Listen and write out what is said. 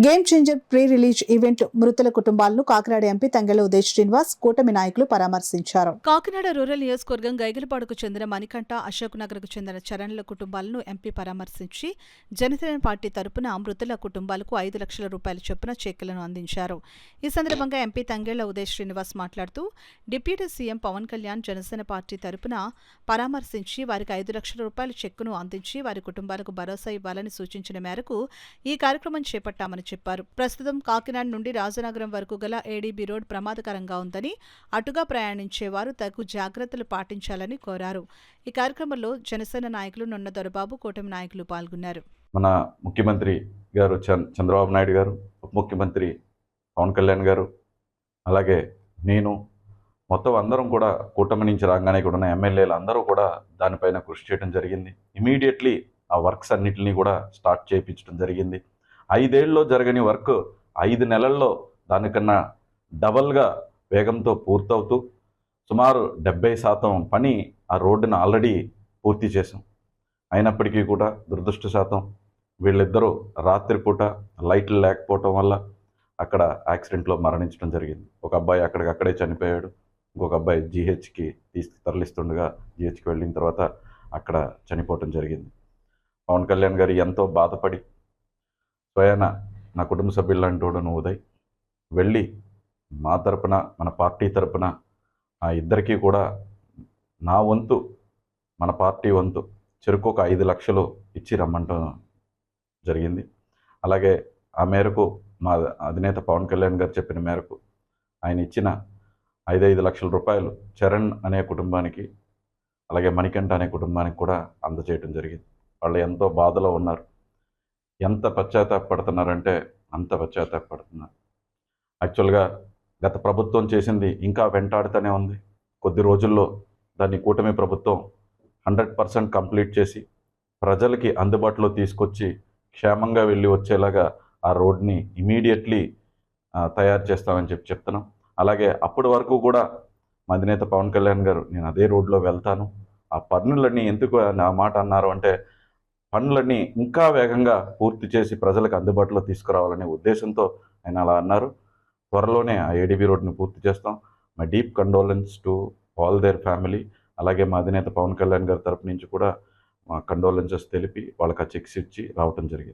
Game changer pre release event మృతుల కుటుంబాలను Kakinada MP Tangella Uday Srinivas కూటమి నాయకులు పరామర్శించారు. కాకినాడ రూరల్ నియోజకవర్గం గైగిలపాడుకు చెందిన మణికంఠ, అశోక్ నగర్కు చెందిన చరణ్ల కుటుంబాలను ఎంపీ పరామర్శించి జనసేన పార్టీ తరపున మృతుల కుటుంబాలకు 5 లక్షల రూపాయల చొప్పున చెక్కులను అందించారు. ఈ సందర్భంగా ఎంపీ తంగెళ్ల ఉదయ్ శ్రీనివాస్ మాట్లాడుతూ deputy CM Pawan Kalyan Janasena party తరపున పరామర్శించి వారికి 5 లక్షల రూపాయల చెక్కును అందించి వారి కుటుంబాలకు భరోసా ఇవ్వాలని సూచించిన మేరకు ఈ కార్యక్రమం చేపట్టామని చెప్పారు. ప్రస్తుతం కాకినాడ నుండి రాజనగరం వరకు గల ఏడీబీ రోడ్ ప్రమాదకరంగా ఉందని, అటుగా ప్రయాణించేవారు తగు జాగ్రత్తలు పాటించాలని కోరారు. ఈ కార్యక్రమంలో జనసేన నాయకులు నున్న దొరబాబు, కూటమి నాయకులు పాల్గొన్నారు. మన ముఖ్యమంత్రి గారు చంద్రబాబు నాయుడు గారు, ఉప ముఖ్యమంత్రి పవన్ కళ్యాణ్ గారు, అలాగే నేను మొత్తం అందరం కూడా కూటమి నుంచి రాగానే కూడా ఉన్న ఎమ్మెల్యేలు అందరూ కూడా దానిపైన కృషి చేయడం జరిగింది. ఇమీడియట్లీ ఆ వర్క్స్ అన్నిటినీ కూడా స్టార్ట్ చేయించడం జరిగింది. 5 ఏళ్ళలో జరగని వర్క్ 5 నెలల్లో దానికన్నా డబల్గా వేగంతో పూర్తవుతూ సుమారు 70% పని ఆ రోడ్డును ఆల్రెడీ పూర్తి చేసాం. అయినప్పటికీ కూడా దురదృష్టశాతం వీళ్ళిద్దరూ రాత్రిపూట లైట్లు లేకపోవటం వల్ల అక్కడ యాక్సిడెంట్లో మరణించడం జరిగింది. ఒక అబ్బాయి అక్కడికక్కడే చనిపోయాడు. ఇంకొక అబ్బాయి జీహెచ్కి తరలిస్తుండగా జీహెచ్కి వెళ్ళిన తర్వాత అక్కడ చనిపోవటం జరిగింది. పవన్ కళ్యాణ్ గారు ఎంతో బాధపడి స్వయాన నా కుటుంబ సభ్యులంటూడను ఉదయ్ వెళ్ళి మా తరపున, మన పార్టీ తరపున ఆ ఇద్దరికీ కూడా నా వంతు, మన పార్టీ వంతు చెరుకు ఒక 5 లక్షలు ఇచ్చి రమ్మంటం జరిగింది. అలాగే ఆ మేరకు మా అధినేత పవన్ కళ్యాణ్ గారు చెప్పిన మేరకు ఆయన ఇచ్చిన 5 లక్షల రూపాయలు చరణ్ అనే కుటుంబానికి, అలాగే మణికంఠ అనే కుటుంబానికి కూడా అందజేయడం జరిగింది. వాళ్ళు ఎంతో బాధలో ఉన్నారు. ఎంత పశ్చాత్తాపడుతున్నారంటే అంత పశ్చాత్తాపడుతున్నారు. యాక్చువల్గా గత ప్రభుత్వం చేసింది ఇంకా వెంటాడుతూనే ఉంది. కొద్ది రోజుల్లో దాన్ని కూటమి ప్రభుత్వం 100% కంప్లీట్ చేసి ప్రజలకి అందుబాటులో తీసుకొచ్చి క్షేమంగా వెళ్ళి వచ్చేలాగా ఆ రోడ్ని ఇమీడియట్లీ తయారు చేస్తామని చెప్తున్నాం. అలాగే అప్పటి వరకు కూడా మా అధినేత పవన్ కళ్యాణ్ గారు నేను అదే రోడ్లో వెళ్తాను, ఆ పన్నులన్నీ ఎందుకు నా మాట అన్నారు అంటే పనులన్నీ ఇంకా వేగంగా పూర్తి చేసి ప్రజలకు అందుబాటులో తీసుకురావాలనే ఉద్దేశంతో ఆయన అలా అన్నారు. త్వరలోనే ఆ ఏడీబీ రోడ్ని పూర్తి చేస్తాం. My deep condolence to all their family. అలాగే మా అధినేత పవన్ కళ్యాణ్ గారి తరపు నుంచి కూడా మా కండోలెన్సెస్ తెలిపి వాళ్ళకి ఆ చెక్స్ ఇచ్చి రావటం జరిగింది.